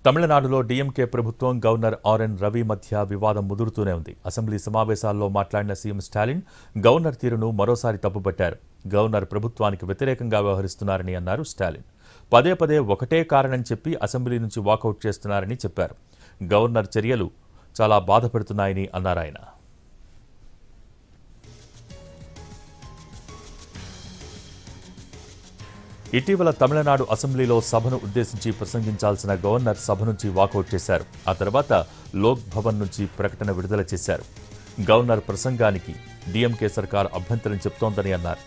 తమిళనాడులో డీఎంకే ప్రభుత్వం governor RN Ravi మధ్య వివాదం ముదురుతూనే ఉంది. అసెంబ్లీ సమావేశాల్లో మాట్లాడిన సీఎం స్టాలిన్ గవర్నర్ తీరును మరోసారి తప్పుపట్టారు. గవర్నర్ ప్రభుత్వానికి వ్యతిరేకంగా వ్యవహరిస్తున్నారని అన్నారు స్టాలిన్. పదే పదే ఒకటే కారణం చెప్పి అసెంబ్లీ నుంచి వాకౌట్ చేస్తున్నారని చెప్పారు. గవర్నర్ చర్యలు చాలా బాధపెడుతున్నాయని అన్నారాయన. ఇటీవల తమిళనాడు అసెంబ్లీలో సభను ఉద్దేశించి ప్రసంగించాల్సిన గవర్నర్ సభ నుంచి వాకౌట్ చేశారు. ఆ తర్వాత లోక్ భవన్ నుంచి ప్రకటన విడుదల చేశారు. గవర్నర్ ప్రసంగానికి డీఎంకే సర్కార్ అభ్యంతరం చెప్తోందని అన్నారు.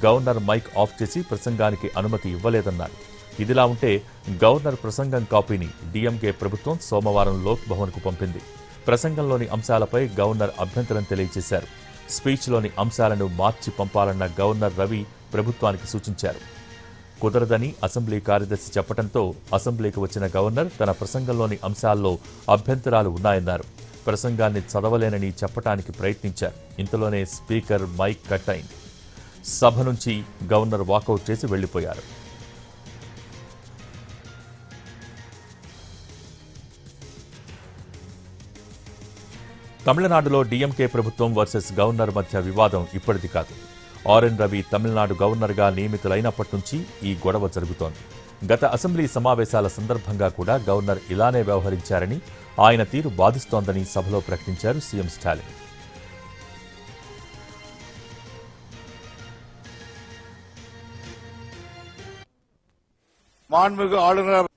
గవర్నర్ మైక్ ఆఫ్ చేసి ప్రసంగానికి అనుమతి ఇవ్వలేదన్నారు. ఇదిలా ఉంటే గవర్నర్ ప్రసంగం కాపీని డీఎంకే ప్రభుత్వం సోమవారం లోక్ భవన్కు పంపింది. ప్రసంగంలోని అంశాలపై గవర్నర్ అభ్యంతరం తెలియజేశారు. స్పీచ్లోని అంశాలను మార్చి పంపాలన్న గవర్నర్ రవి ప్రభుత్వానికి సూచించారు. కుదరదని అసెంబ్లీ కార్యదర్శి చెప్పడంతో అసెంబ్లీకి వచ్చిన గవర్నర్ తన ప్రసంగంలోని అంశాల్లో అభ్యంతరాలు ఉన్నాయన్నారు. ప్రసంగాన్ని చదవలేనని చెప్పడానికి ప్రయత్నించారు. ఇంతలోనే స్పీకర్ మైక్ కట్ అయింది. సభ నుంచి గవర్నర్ వాకౌట్ చేసి వెళ్లిపోయారు. తమిళనాడులో డీఎంకే ప్రభుత్వం వర్సెస్ గవర్నర్ మధ్య వివాదం ఇప్పటిది కాదు. ఆర్ఎన్ రవి తమిళనాడు గవర్నర్గా నియమితులైనప్పటి నుంచి ఈ గొడవ జరుగుతోంది. గత అసెంబ్లీ సమావేశాల సందర్భంగా కూడా గవర్నర్ ఇలానే వ్యవహరించారని, ఆయన తీరు బాధిస్తోందని సభలో ప్రకటించారు సీఎం స్టాలిన్. மாண்புமிகு ஆளுநர்